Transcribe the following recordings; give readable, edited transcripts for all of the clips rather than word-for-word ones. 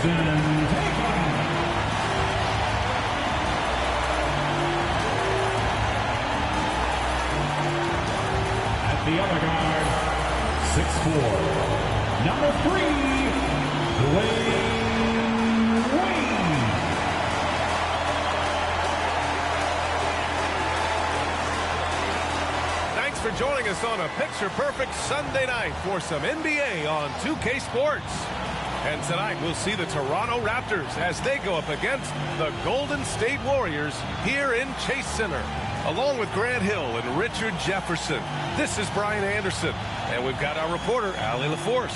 At the other guard, 6'4", number 3, Dwayne Wayne. Thanks for joining us on a picture-perfect Sunday night for some NBA on 2K Sports. And tonight we'll see the Toronto Raptors as they go up against the Golden State Warriors here in Chase Center. Along with Grant Hill and Richard Jefferson, this is Brian Anderson. And we've got our reporter, Allie LaForce.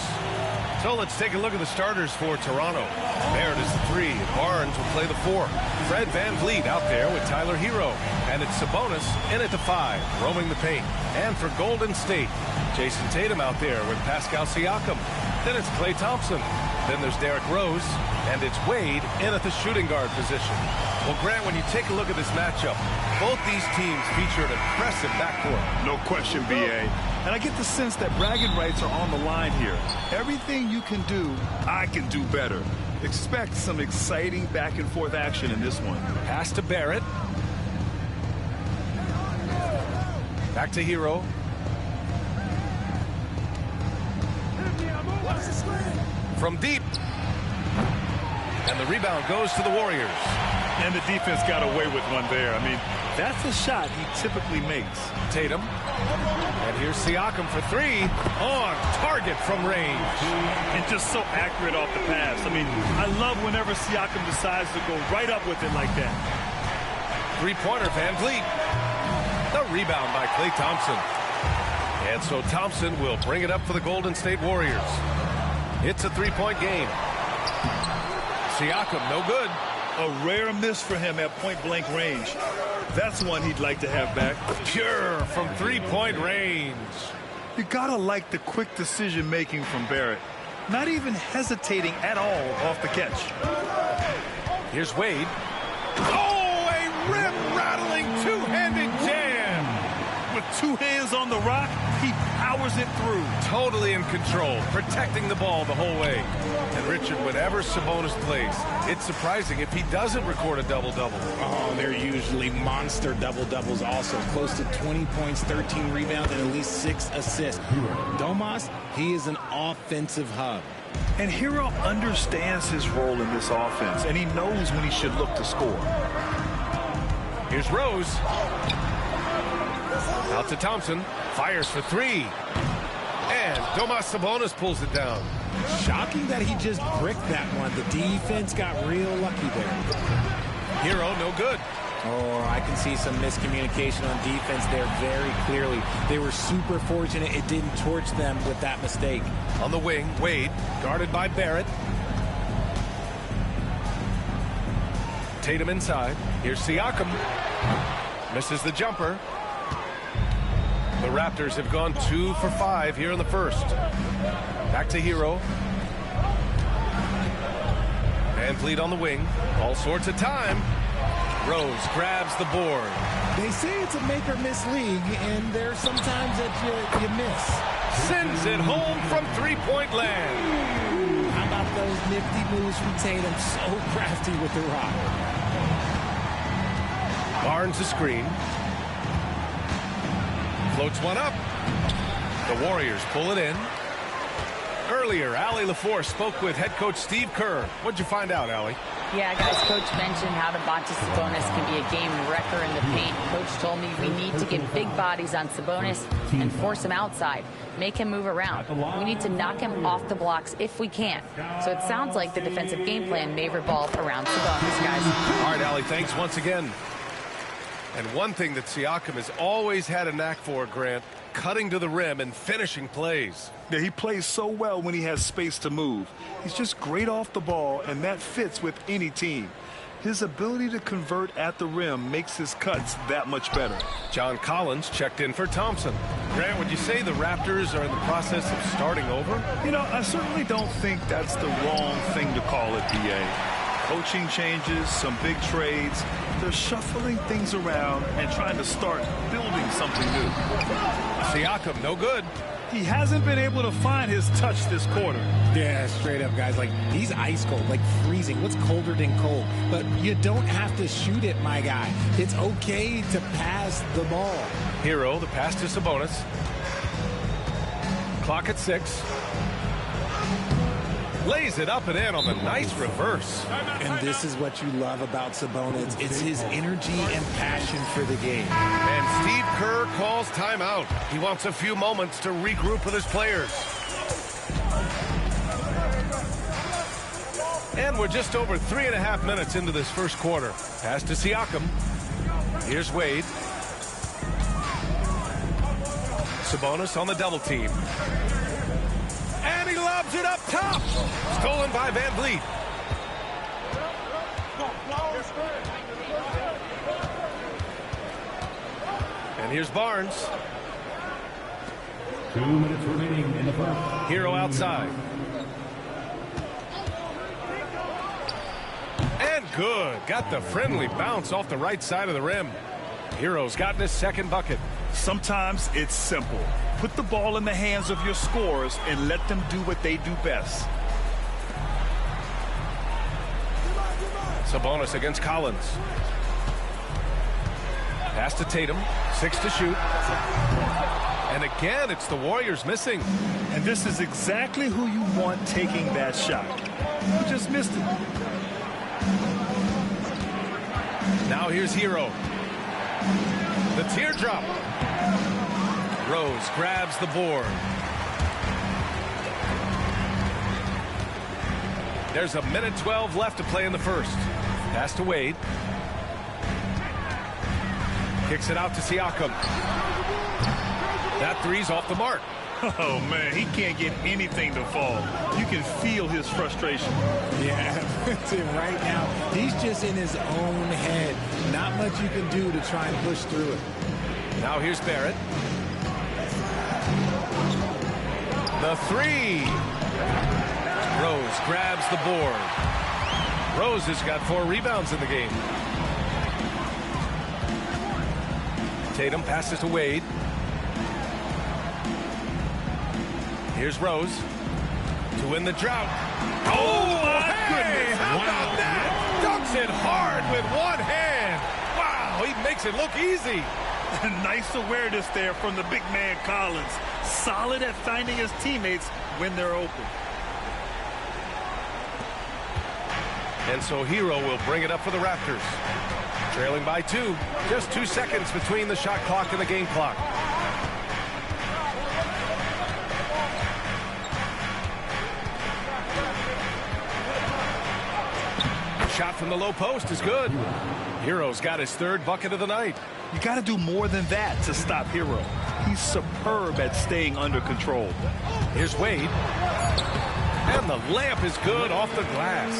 So let's take a look at the starters for Toronto. Barrett is the 3, and Barnes will play the 4. Fred VanVleet out there with Tyler Hero. And it's Sabonis in at the 5, roaming the paint. And for Golden State, Jason Tatum out there with Pascal Siakam. Then it's Klay Thompson. Then there's Derrick Rose, and it's Wade in at the shooting guard position. Well, Grant, when you take a look at this matchup, both these teams feature an impressive backcourt. No question, B.A. And I get the sense that bragging rights are on the line here. Everything you can do, I can do better. Expect some exciting back-and-forth action in this one. Pass to Barrett. Back to Hero. From deep. And the rebound goes to the Warriors. And the defense got away with one there. I mean, that's a shot he typically makes. Tatum. And here's Siakam for 3. On target from range. And just so accurate off the pass. I mean, I love whenever Siakam decides to go right up with it like that. Three-pointer, VanVleet. The rebound by Klay Thompson. And so Thompson will bring it up for the Golden State Warriors. It's a 3-point game. Siakam, no good. A rare miss for him at point-blank range. That's one he'd like to have back. Pure from 3-point range. You gotta like the quick decision-making from Barrett. Not even hesitating at all off the catch. Here's Wade. Oh, a rim-rattling two-handed jam. With 2 hands on the rock, he powers it through. Totally in control, protecting the ball the whole way. And Richard, whenever Sabonis plays, it's surprising if he doesn't record a double-double. Oh, they're usually monster double-doubles also. Close to 20 points, 13 rebounds, and at least 6 assists. Domas, he is an offensive hub. And Hero understands his role in this offense, and he knows when he should look to score. Here's Rose. Out to Thompson. Fires for 3. And Domas Sabonis pulls it down. Shocking that he just bricked that one. The defense got real lucky there. Hero, no good. Oh, I can see some miscommunication on defense there very clearly. They were super fortunate it didn't torch them with that mistake. On the wing, Wade, guarded by Barrett. Tatum inside. Here's Siakam. Misses the jumper. The Raptors have gone 2 for 5 here in the first. Back to Hero. VanVleet on the wing. All sorts of time. Rose grabs the board. They say it's a make-or-miss league, and there's sometimes that you miss. Sends it home from 3-point land. How about those nifty moves from Tatum? So crafty with the rock. Barnes a screen. Floats one up. The Warriors pull it in. Earlier, Allie LaForce spoke with head coach Steve Kerr. What'd you find out, Allie? Yeah, guys, Coach mentioned how Domantas Sabonis can be a game wrecker in the paint. Coach told me we need to get big bodies on Sabonis and force him outside. Make him move around. We need to knock him off the blocks if we can. So it sounds like the defensive game plan may revolve around Sabonis, guys. All right, Allie, thanks once again. And one thing that Siakam has always had a knack for, Grant, cutting to the rim and finishing plays. Yeah, he plays so well when he has space to move. He's just great off the ball, and that fits with any team. His ability to convert at the rim makes his cuts that much better. John Collins checked in for Thompson. Grant, would you say the Raptors are in the process of starting over? You know, I certainly don't think that's the wrong thing to call it, B.A. Coaching changes, some big trades. They're shuffling things around and trying to start building something new. Siakam, no good. He hasn't been able to find his touch this quarter. Yeah, straight up, guys. Like, he's ice cold, like freezing. What's colder than cold? But you don't have to shoot it, my guy. It's okay to pass the ball. Hero, the pass to Sabonis. Clock at 6. Lays it up and in on the nice reverse. And this is what you love about Sabonis. It's his energy and passion for the game. And Steve Kerr calls timeout. He wants a few moments to regroup with his players. And we're just over 3.5 minutes into this first quarter. Pass to Siakam. Here's Wade. Sabonis on the double team. And he lobs it up top. Stolen by Van Vliet. And here's Barnes. 2 minutes remaining in the first. Hero outside. And good. Got the friendly bounce off the right side of the rim. Hero's gotten his second bucket. Sometimes it's simple. Put the ball in the hands of your scorers and let them do what they do best. Sabonis against Collins. Pass to Tatum. 6 to shoot. And again, it's the Warriors missing. And this is exactly who you want taking that shot. You just missed it. Now here's Hero. The teardrop. Rose grabs the board. There's 1:12 left to play in the first. Pass to Wade. Kicks it out to Siakam. That three's off the mark. Oh, man, he can't get anything to fall. You can feel his frustration. Yeah, right now, he's just in his own head. Not much you can do to try and push through it. Now here's Barrett. The three. Rose grabs the board. Rose has got 4 rebounds in the game. Tatum passes to Wade. Here's Rose to win the drought. Oh, my goodness. How about that? Dunks it hard with one hand. Wow, he makes it look easy. Nice awareness there from the big man Collins. Solid at finding his teammates when they're open. And so Hero will bring it up for the Raptors. Trailing by 2. Just 2 seconds between the shot clock and the game clock. Shot from the low post is good. Hero's got his 3rd bucket of the night. You got to do more than that to stop Hero. He's superb at staying under control. Here's Wade. And the layup is good off the glass.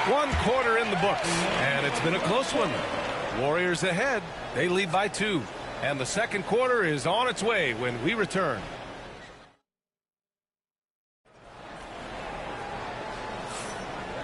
1 quarter in the books, and it's been a close one. Warriors ahead. They lead by 2. And the second quarter is on its way when we return.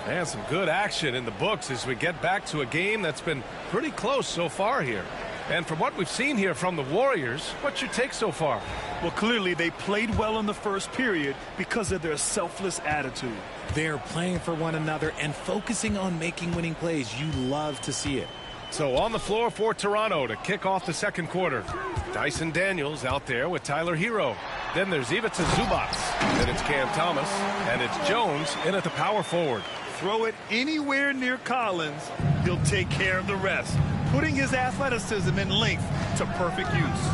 And some good action in the books as we get back to a game that's been pretty close so far here. And from what we've seen here from the Warriors, what's your take so far? Well, clearly they played well in the first period because of their selfless attitude. They're playing for one another and focusing on making winning plays. You love to see it. So on the floor for Toronto to kick off the second quarter. Dyson Daniels out there with Tyler Hero. Then there's Ivica Zubac. Then it's Cam Thomas. And it's Jones in at the power forward. Throw it anywhere near Collins, he'll take care of the rest, putting his athleticism and length to perfect use.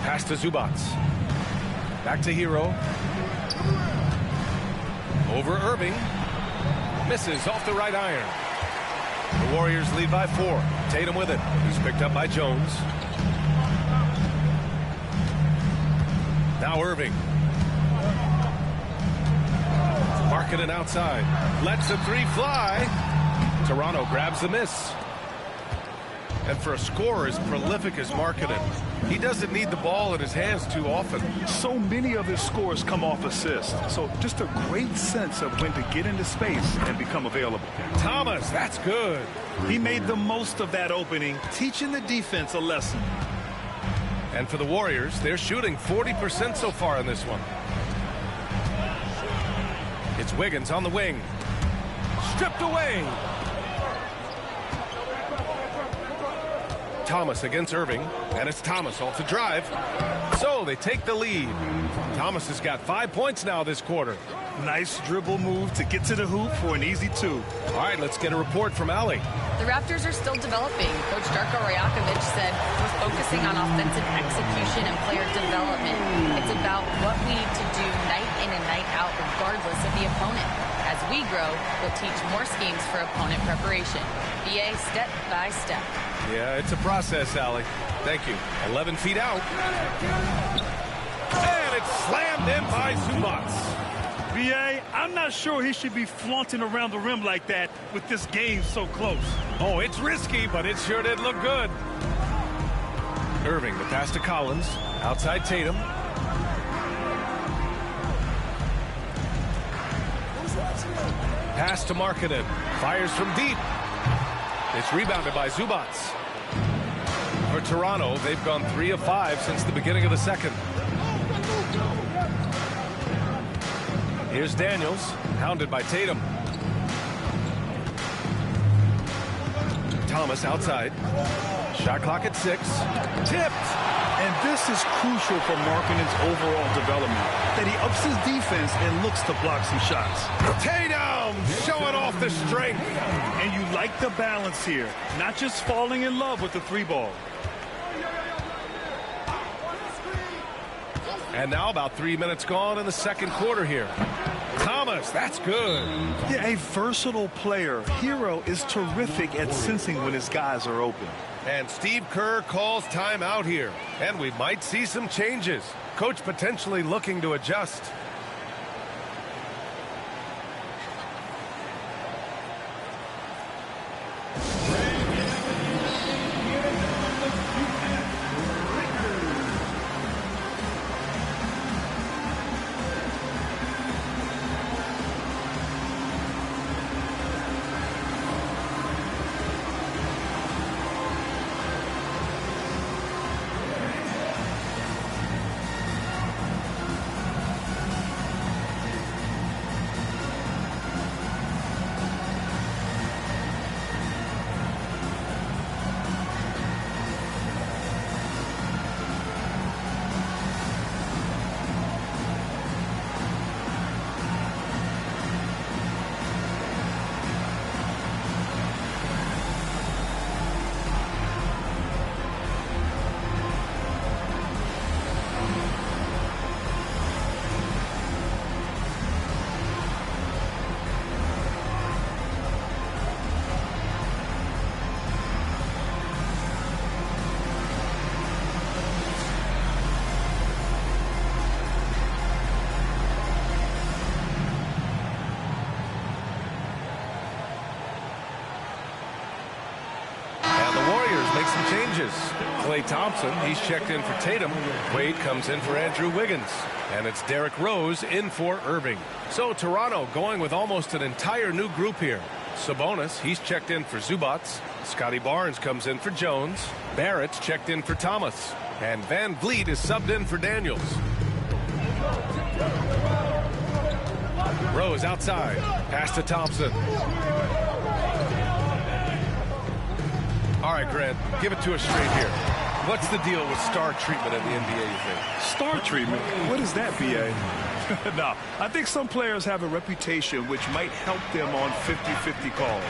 Pass to Zubac. Back to Hero. Over Irving. Misses off the right iron. The Warriors lead by 4. Tatum with it. He's picked up by Jones. Now Irving. Markkanen outside. Lets the 3 fly. Toronto grabs the miss. And for a scorer as prolific as Markkanen, He doesn't need the ball in his hands too often. So many of his scores come off assists. So just a great sense of when to get into space and become available. Thomas, that's good. He made the most of that opening, teaching the defense a lesson. And for the Warriors, they're shooting 40% so far in this one. It's Wiggins on the wing. Stripped away. Thomas against Irving, and it's Thomas off the drive. So they take the lead. Thomas has got 5 points now this quarter. Nice dribble move to get to the hoop for an easy 2. All right, let's get a report from Allie. The Raptors are still developing. Coach Darko Rajakovic said we're focusing on offensive execution and player development. It's about what we need to do night in and night out regardless of the opponent. As we grow, we'll teach more schemes for opponent preparation. BA step by step. Yeah, it's a process, Allie. Thank you. 11 feet out. And it's slammed in by Zubats. BA, I'm not sure he should be flaunting around the rim like that with this game so close. Oh, it's risky, but it sure did look good. Irving, the pass to Collins. Outside Tatum. Pass to Markkanen. Fires from deep. It's rebounded by Zubats. For Toronto, they've gone 3 of 5 since the beginning of the second. Here's Daniels, hounded by Tatum. Thomas outside. Shot clock at 6. Tipped. And this is crucial for Markkanen's overall development, that he ups his defense and looks to block some shots. Tatum showing off the strength. And you like the balance here, not just falling in love with the 3-ball. And now about 3 minutes gone in the second quarter here. Thomas, that's good. Yeah, a versatile player. Hero is terrific at sensing when his guys are open. And Steve Kerr calls timeout here. And we might see some changes. Coach potentially looking to adjust. Klay Thompson, he's checked in for Tatum. Wade comes in for Andrew Wiggins. And it's Derrick Rose in for Irving. So Toronto going with almost an entire new group here. Sabonis, he's checked in for Zubats. Scotty Barnes comes in for Jones. Barrett's checked in for Thomas. And Van Vliet is subbed in for Daniels. Rose outside. Pass to Thompson. All right, Grant, give it to us straight here. What's the deal with star treatment in the NBA, you think? Star treatment? What is that, B.A.? No, I think some players have a reputation which might help them on 50-50 calls.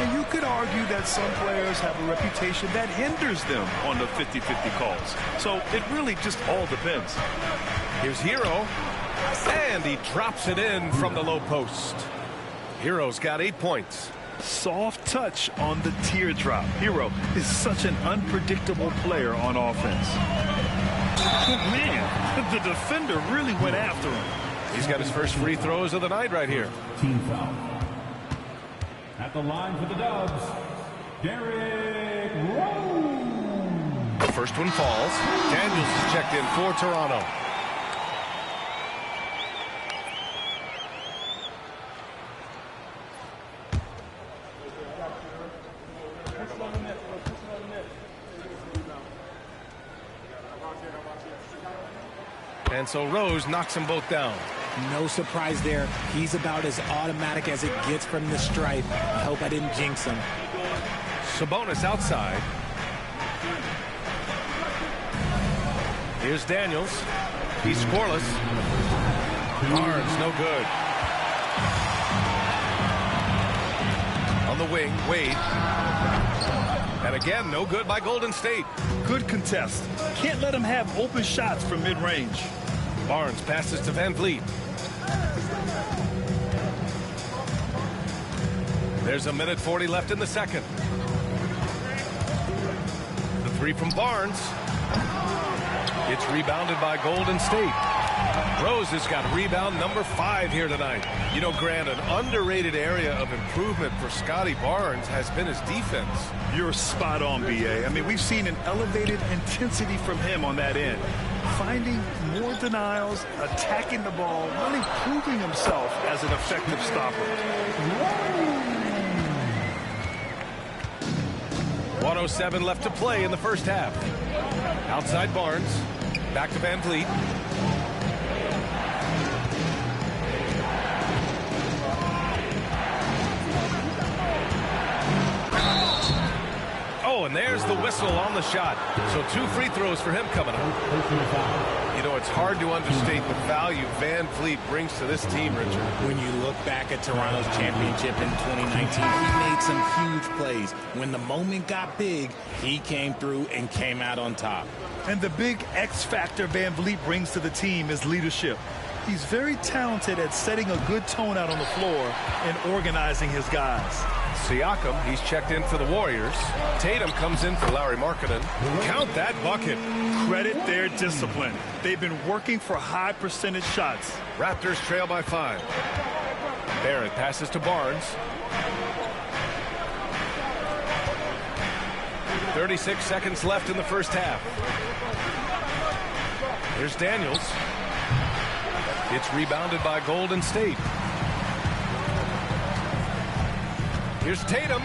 And you could argue that some players have a reputation that hinders them on the 50-50 calls. So it really just all depends. Here's Hero. And he drops it in from the low post. Hero's got 8 points. Soft touch on the teardrop. Hero is such an unpredictable player on offense. Man, the defender really went after him. He's got his first free throws of the night right here. Team foul. At the line for the Dubs, Derrick Rose. The first one falls. Daniels is checked in for Toronto. And so Rose knocks them both down. No surprise there. He's about as automatic as it gets from the stripe. I hope I didn't jinx him. Sabonis outside. Here's Daniels. He's scoreless. Barnes, no good. On the wing, Wade. And again, no good by Golden State. Good contest. Can't let him have open shots from mid-range. Barnes passes to Van Vliet. There's a minute 40 left in the second. The three from Barnes. It's rebounded by Golden State. Rose has got rebound number 5 here tonight. You know, Grant, an underrated area of improvement for Scotty Barnes has been his defense. You're spot on, B.A. I mean, we've seen an elevated intensity from him on that end. Finding more denials, attacking the ball, really proving himself as an effective stopper. 1:07 left to play in the first half. Outside Barnes. Back to Van Vliet. Oh, and there's the whistle on the shot. So 2 free throws for him coming up. You know, it's hard to understate the value Van Vliet brings to this team, Richard. When you look back at Toronto's championship in 2019, he made some huge plays. When the moment got big, he came through and came out on top. And the big X factor Van Vliet brings to the team is leadership. He's very talented at setting a good tone out on the floor and organizing his guys. Siakam, he's checked in for the Warriors. Tatum comes in for Lauri Markkanen. Count that bucket. Credit their discipline. They've been working for high percentage shots. Raptors trail by 5. Barrett passes to Barnes. 36 seconds left in the first half. Here's Daniels. It's rebounded by Golden State. Here's Tatum.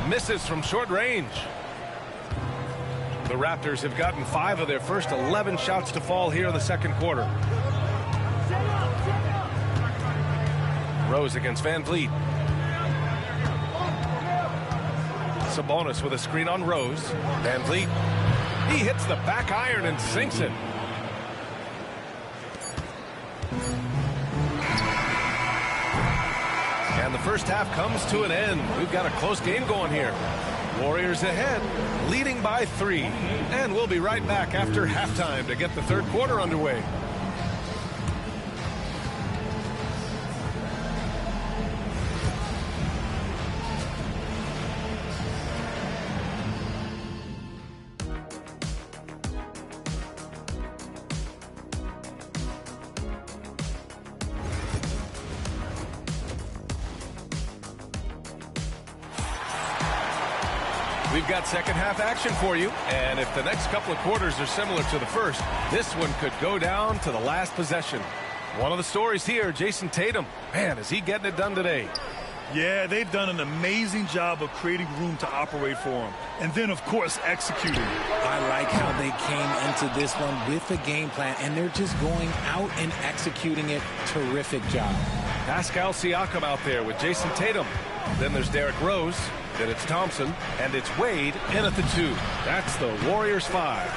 Misses from short range. The Raptors have gotten 5 of their first 11 shots to fall here in the second quarter. Rose against Van Vliet. Sabonis with a screen on Rose. Van Vliet. He hits the back iron and sinks it. And the first half comes to an end. We've got a close game going here. Warriors ahead, leading by 3. And we'll be right back after halftime to get the third quarter underway. We've got second half action for you, and if the next couple of quarters are similar to the first, this one could go down to the last possession. One of the stories here, Jason Tatum. Man, is he getting it done today? Yeah, they've done an amazing job of creating room to operate for him. And then, of course, executing. I like how they came into this one with a game plan, and they're just going out and executing it. Terrific job. Pascal Siakam out there with Jason Tatum. Then there's Derrick Rose. Then it's Thompson. And it's Wade in at the 2. That's the Warriors 5.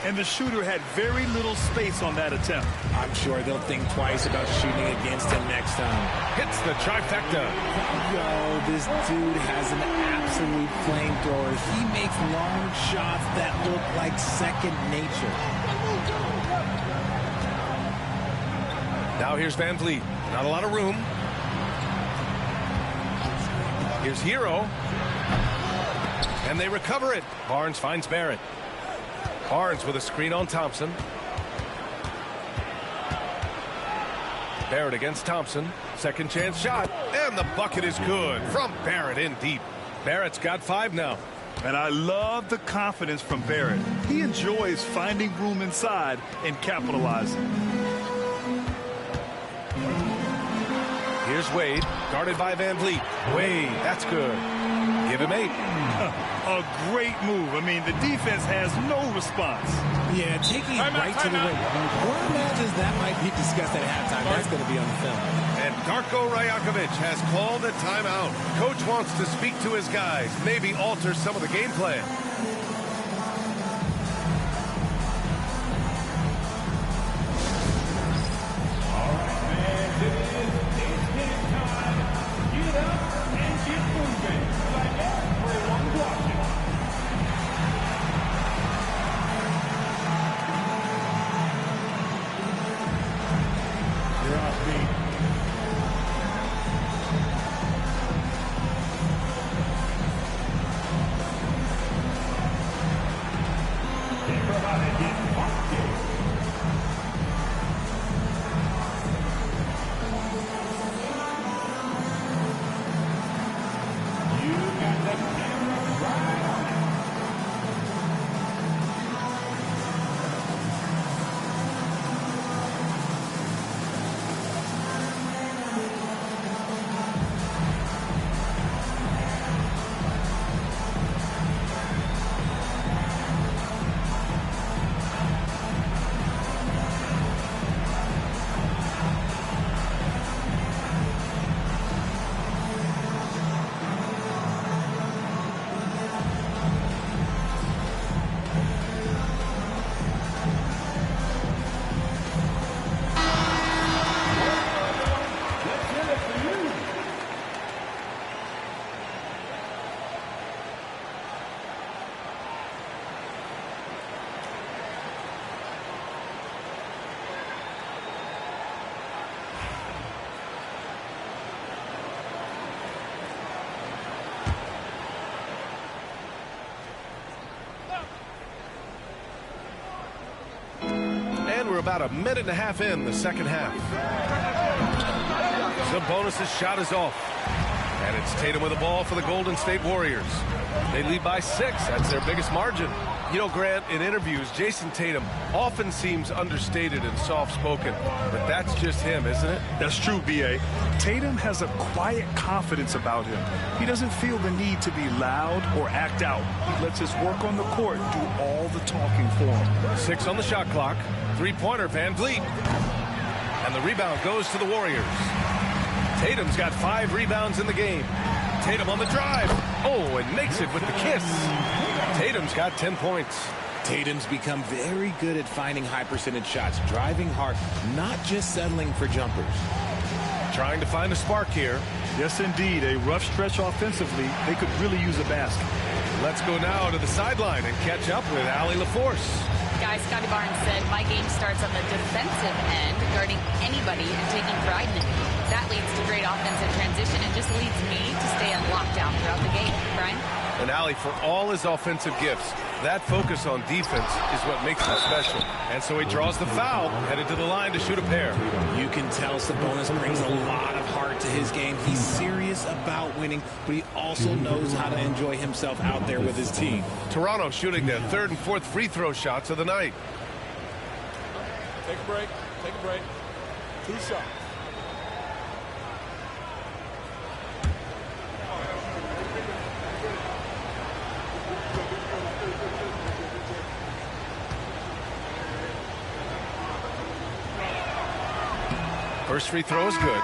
And the shooter had very little space on that attempt. I'm sure they'll think twice about shooting against him next time. Hits the trifecta. Yo, this dude has an absolute flamethrower. He makes long shots that look like second nature. Now here's Van Vliet. Not a lot of room. Here's Hero. And they recover it. Barnes finds Barrett. Barnes with a screen on Thompson. Barrett against Thompson. Second chance shot. And the bucket is good from Barrett in deep. Barrett's got 5 now. And I love the confidence from Barrett. He enjoys finding room inside and capitalizing. Here's Wade, guarded by Van Vliet. Wade, that's good. Give him 8. A great move. I mean, the defense has no response. Yeah, taking it right to the rim. Or imagines that might be discussed at halftime. That's going to be on the film. And Darko Rajakovic has called a timeout. Coach wants to speak to his guys, maybe alter some of the game plan. We're about a minute and a half in the second half. Sabonis' shot is off. And it's Tatum with the ball for the Golden State Warriors. They lead by 6. That's their biggest margin. You know, Grant, in interviews, Jason Tatum often seems understated and soft-spoken. But that's just him, isn't it? That's true, B.A. Tatum has a quiet confidence about him. He doesn't feel the need to be loud or act out. He lets his work on the court do all the talking for him. 6 on the shot clock. Three-pointer, Van Vliet. And the rebound goes to the Warriors. Tatum's got 5 rebounds in the game. Tatum on the drive. Oh, and makes it with the kiss. Tatum's got 10 points. Tatum's become very good at finding high-percentage shots, driving hard, not just settling for jumpers. Trying to find a spark here. Yes, indeed. A rough stretch offensively. They could really use a basket. Let's go now to the sideline and catch up with Allie LaForce. Guys, Scotty Barnes said, my game starts on the defensive end, guarding anybody and taking pride in it. That leads to great offensive transition and just leads me to stay on lockdown throughout the game. Brian? And Allie, for all his offensive gifts, that focus on defense is what makes him special. And so he draws the foul, headed to the line to shoot a pair. You can tell Sabonis brings a lot of heart to his game. He's serious about winning, but he also knows how to enjoy himself out there with his team. Toronto shooting their 3rd and 4th free throw shots of the night. Take a break. Take a break. 2 shots. First free throw is good.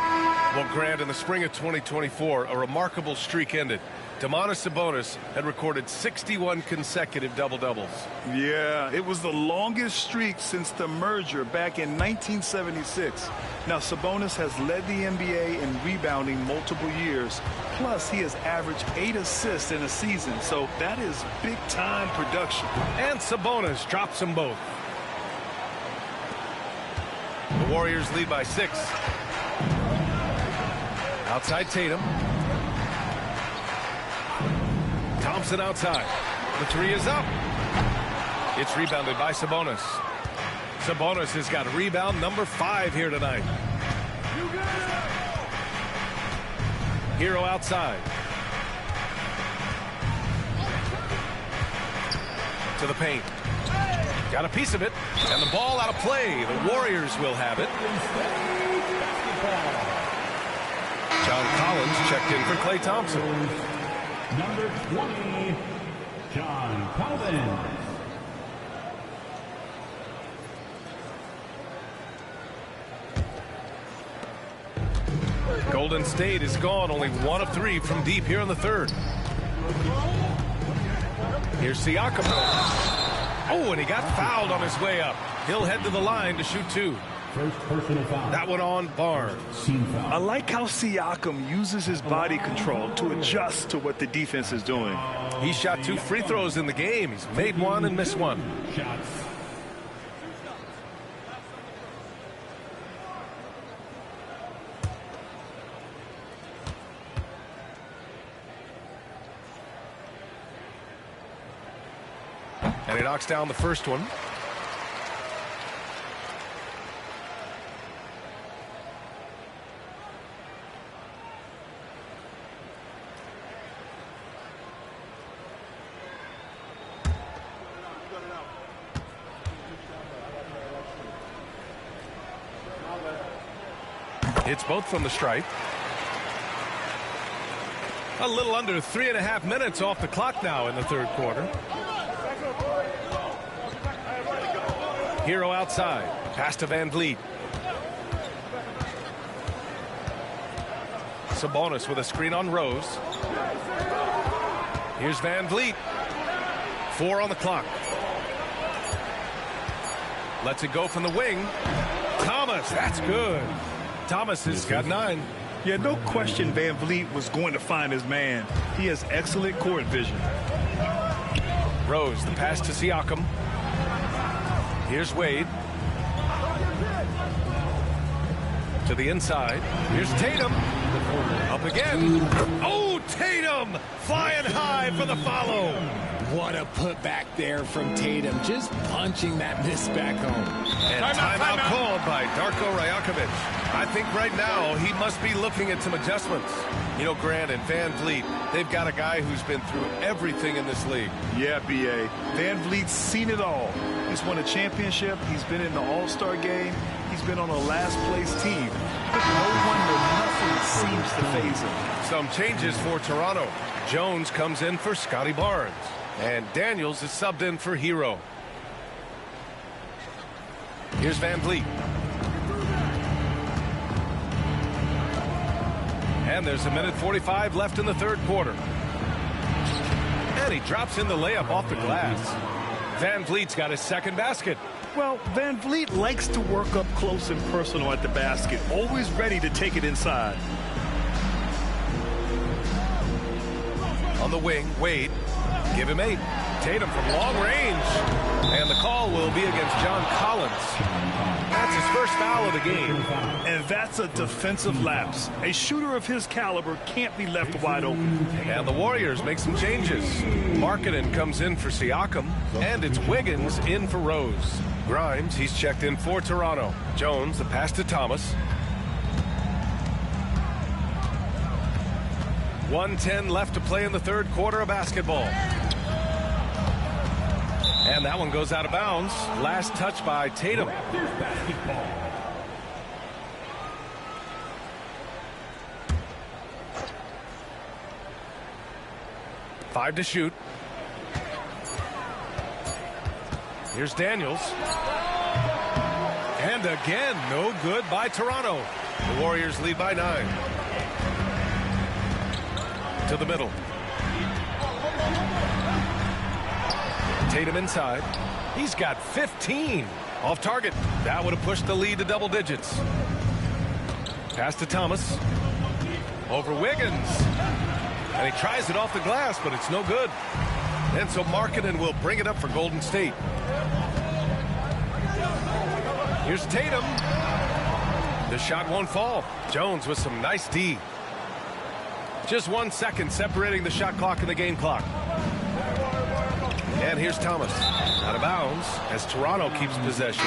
Well, Grant, in the spring of 2024, a remarkable streak ended. Domantas Sabonis had recorded 61 consecutive double-doubles. Yeah, it was the longest streak since the merger back in 1976. Now, Sabonis has led the NBA in rebounding multiple years. Plus, he has averaged 8 assists in a season, so that is big-time production. And Sabonis drops them both. The Warriors lead by 6. Outside Tatum. Thompson outside. The 3 is up. It's rebounded by Sabonis. Sabonis has got rebound number 5 here tonight. Hero outside. To the paint. Got a piece of it. And the ball out of play. The Warriors will have it. John Collins checked in for Klay Thompson. Number 20, John Collins. Golden State is gone, only 1 of 3 from deep here in the third. Here's Siakam. Oh, and he got fouled on his way up. He'll head to the line to shoot 2. First personal foul. That one on Barnes. I like how Siakam uses his body control to adjust to what the defense is doing. He shot 2 free throws in the game. He's made 1 and missed 1. Shots. And he knocks down the first one. It's both from the stripe. A little under 3.5 minutes off the clock now in the third quarter. Hero outside. Pass to Van Vliet. Sabonis with a screen on Rose. Here's Van Vliet. 4 on the clock. Lets it go from the wing. Thomas, that's good. Thomas has got 9. Yeah, no question Van Vliet was going to find his man. He has excellent court vision. Rose, the pass to Siakam. Here's Wade. To the inside. Here's Tatum. Up again. Oh, Tatum flying high for the follow. What a putback there from Tatum. Just punching that miss back home. And timeout called by Darko Rajakovic. I think right now he must be looking at some adjustments. You know, Grant and Van Vliet, they've got a guy who's been through everything in this league. Yeah, B.A. Van Vliet's seen it all. He's won a championship. He's been in the All-Star game. He's been on a last-place team. But no wonder nothing seems to faze him. Some changes for Toronto. Jones comes in for Scotty Barnes. And Daniels is subbed in for Hero. Here's Van Vliet. And there's 1:45 left in the third quarter. And he drops in the layup off the glass. Van Vliet's got his second basket. Well, Van Vliet likes to work up close and personal at the basket, always ready to take it inside. On the wing, Wade. Give him 8. Tatum from long range. And the call will be against John Collins. That's his first foul of the game. And that's a defensive lapse. A shooter of his caliber can't be left wide open. And the Warriors make some changes. Markkanen comes in for Siakam. And it's Wiggins in for Rose. Grimes, he's checked in for Toronto. Jones, the pass to Thomas. 1:10 left to play in the third quarter of basketball. And that one goes out of bounds. Last touch by Tatum. Raptors basketball. Five to shoot. Here's Daniels. And again, no good by Toronto. The Warriors lead by 9. To the middle. Tatum inside. He's got 15. Off target. That would have pushed the lead to double digits. Pass to Thomas. Over Wiggins. And he tries it off the glass, but it's no good. And so Markkanen will bring it up for Golden State. Here's Tatum. The shot won't fall. Jones with some nice D. Just 1 second separating the shot clock and the game clock. And here's Thomas. Out of bounds as Toronto keeps possession.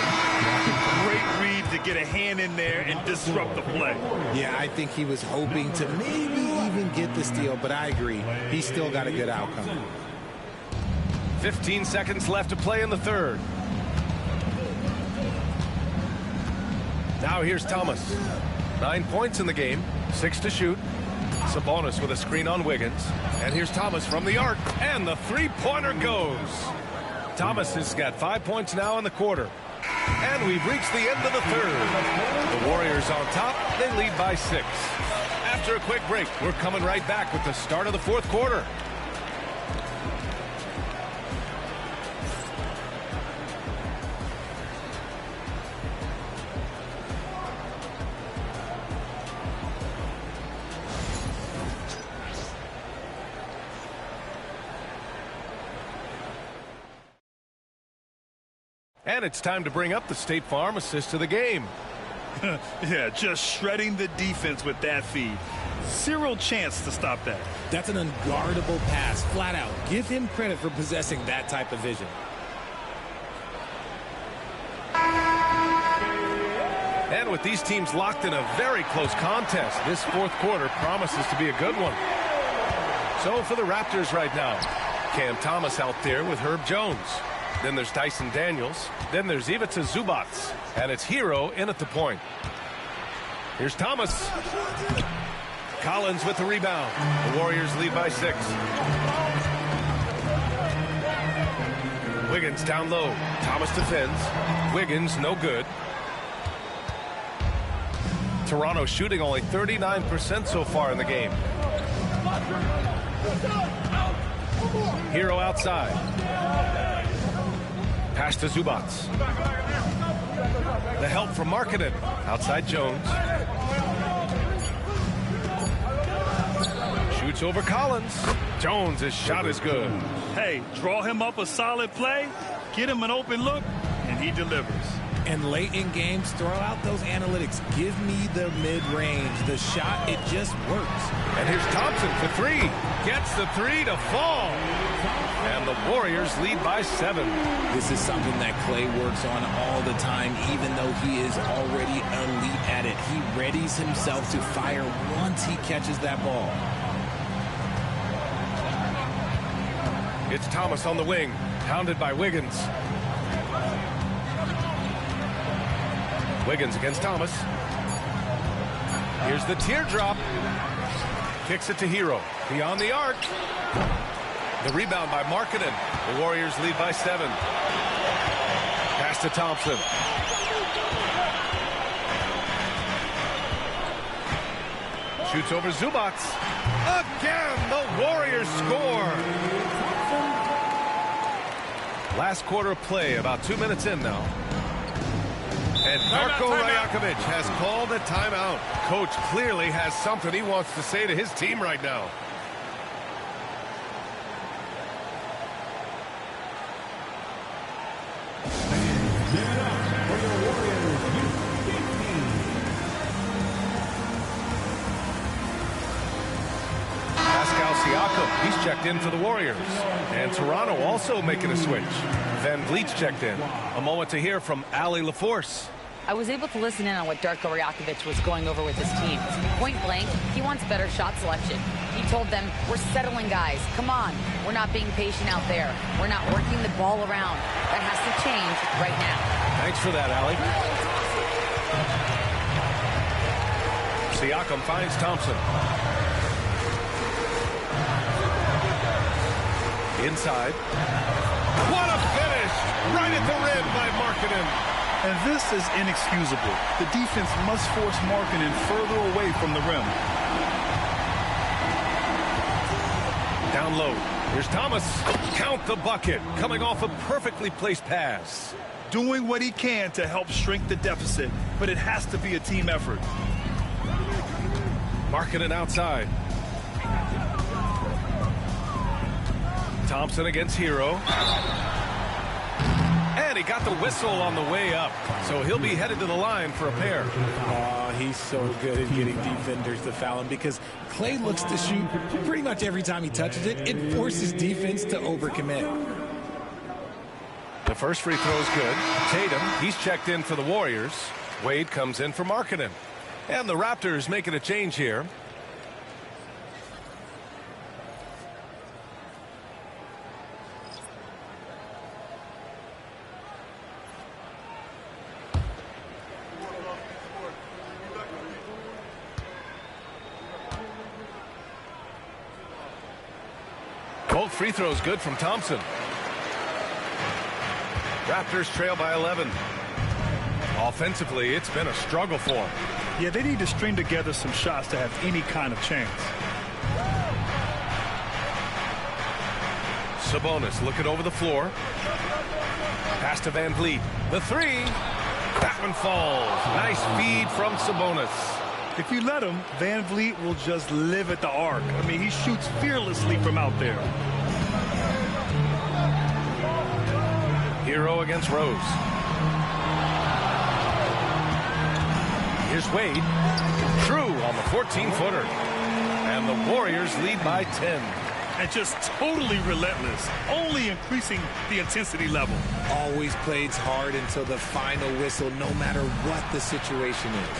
Great read to get a hand in there and disrupt the play. Yeah, I think he was hoping to maybe even get the steal, but I agree. He still got a good outcome. 15 seconds left to play in the third. Now here's Thomas. 9 points in the game, 6 to shoot. Sabonis with a screen on Wiggins. And here's Thomas from the arc, and the three-pointer goes. Thomas has got 5 points now in the quarter. And we've reached the end of the third. The Warriors on top, they lead by 6. After a quick break, we're coming right back with the start of the fourth quarter. And it's time to bring up the State Farm assist of the game. Yeah, just shredding the defense with that feed. Zero chance to stop that. That's an unguardable pass, flat out. Give him credit for possessing that type of vision. And with these teams locked in a very close contest, this fourth quarter promises to be a good one. So for the Raptors right now, Cam Thomas out there with Herb Jones. Then there's Dyson Daniels. Then there's Ivica Zubac. And it's Hero in at the point. Here's Thomas. Collins with the rebound. The Warriors lead by 6. Wiggins down low. Thomas defends. Wiggins no good. Toronto shooting only 39% so far in the game. Hero outside. Pass to Zubac. The help from Markkanen. Outside Jones. Shoots over Collins. Jones' shot is good. Hey, draw him up a solid play, get him an open look, and he delivers. And late in games, throw out those analytics. Give me the mid-range. The shot, it just works. And here's Thompson for 3. Gets the 3 to fall. And the Warriors lead by 7. This is something that Klay works on all the time, even though he is already elite at it. He readies himself to fire once he catches that ball. It's Thomas on the wing, hounded by Wiggins. Wiggins against Thomas. Here's the teardrop. Kicks it to Hero. Beyond the arc. The rebound by Markkanen. The Warriors lead by 7. Pass to Thompson. Shoots over Zubac. Again, the Warriors score. Last quarter of play, about 2 minutes in now. And Darko Rajakovic has called a timeout. Coach clearly has something he wants to say to his team right now. He's checked in for the Warriors. And Toronto also making a switch. Van Vliet's checked in. A moment to hear from Allie LaForce. I was able to listen in on what Darko Rajakovic was going over with his team. Point blank, he wants better shot selection. He told them, we're settling guys. Come on. We're not being patient out there. We're not working the ball around. That has to change right now. Thanks for that, Allie. Siakam finds Thompson. Inside. What a finish! Right at the rim by Markkanen. And this is inexcusable. The defense must force Markkanen further away from the rim. Down low. Here's Thomas. Count the bucket. Coming off a perfectly placed pass. Doing what he can to help shrink the deficit, but it has to be a team effort. Markkanen outside. Thompson against Hero. And he got the whistle on the way up. So he'll be headed to the line for a pair. Oh, he's so good at getting defenders to foul him because Klay looks to shoot pretty much every time he touches it. It forces defense to overcommit. The first free throw is good. Tatum, he's checked in for the Warriors. Wade comes in for Markkanen. And the Raptors making a change here. Both free throws good from Thompson. Raptors trail by 11. Offensively, it's been a struggle for them. Yeah, they need to string together some shots to have any kind of chance. Sabonis looking over the floor. Pass to Van Vliet. The three. That one falls. Nice feed from Sabonis. If you let him, Van Vliet will just live at the arc. I mean, he shoots fearlessly from out there. Hero against Rose. Here's Wade. True on the 14-footer. And the Warriors lead by 10. And just totally relentless, only increasing the intensity level. Always plays hard until the final whistle, no matter what the situation is.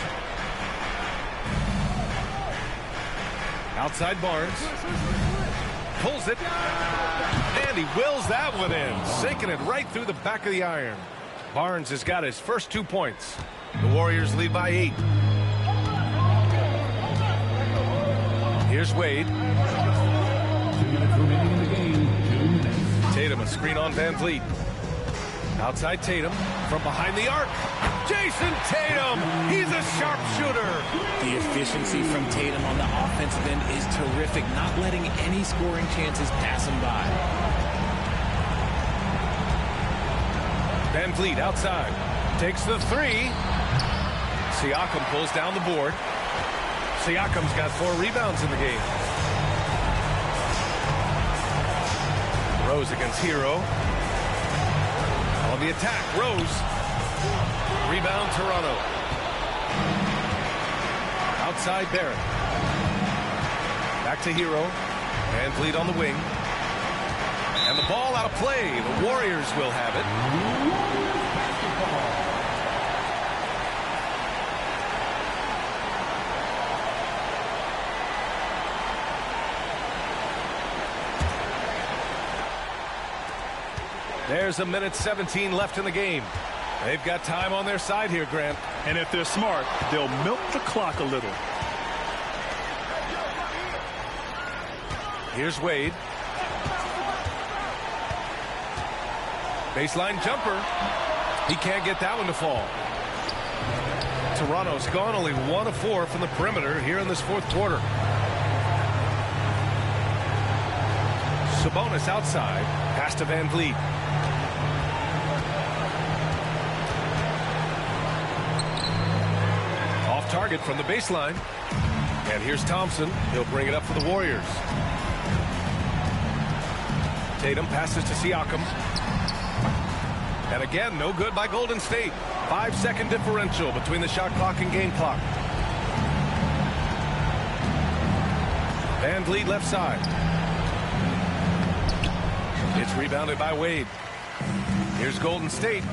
Outside Barnes. Pulls it. And he wills that one in. Sinking it right through the back of the iron. Barnes has got his first 2 points. The Warriors lead by 8. Here's Wade. 2 minutes remaining in the game. 2 minutes. Tatum, a screen on Van Vliet. Outside Tatum. From behind the arc. Jason Tatum. He's a sharpshooter. The efficiency from Tatum on the offensive end is terrific, not letting any scoring chances pass him by. Van Vliet outside. Takes the three. Siakam pulls down the board. Siakam's got 4 rebounds in the game. Rose against Hero. On the attack, Rose. Rebound, Toronto. Outside, Barrett. Back to Hero. Van Vliet on the wing. And the ball out of play. The Warriors will have it. There's a minute 17 left in the game. They've got time on their side here, Grant. And if they're smart, they'll milk the clock a little. Here's Wade. Baseline jumper. He can't get that one to fall. Toronto's gone only 1 of 4 from the perimeter here in this 4th quarter. Sabonis outside. Pass to Van Vliet. Off target from the baseline. And here's Thompson. He'll bring it up for the Warriors. Tatum passes to Siakam. And again, no good by Golden State. 5-second differential between the shot clock and game clock. Van Vliet left side. It's rebounded by Wade. Here's Golden State.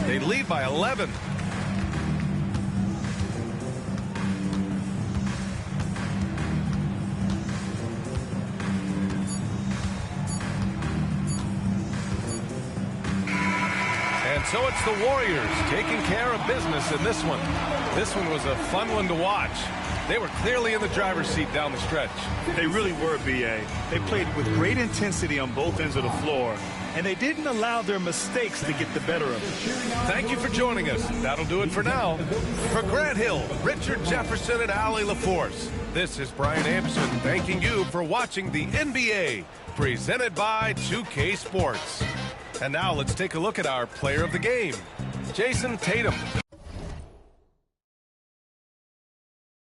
They lead by 11. And so it's the Warriors taking care of business in this one. This one was a fun one to watch. They were clearly in the driver's seat down the stretch. They really were, B.A. They played with great intensity on both ends of the floor, and they didn't allow their mistakes to get the better of them. Thank you for joining us. That'll do it for now. For Grant Hill, Richard Jefferson, and Allie LaForce, this is Brian Anderson thanking you for watching the NBA, presented by 2K Sports. And now let's take a look at our player of the game, Jason Tatum.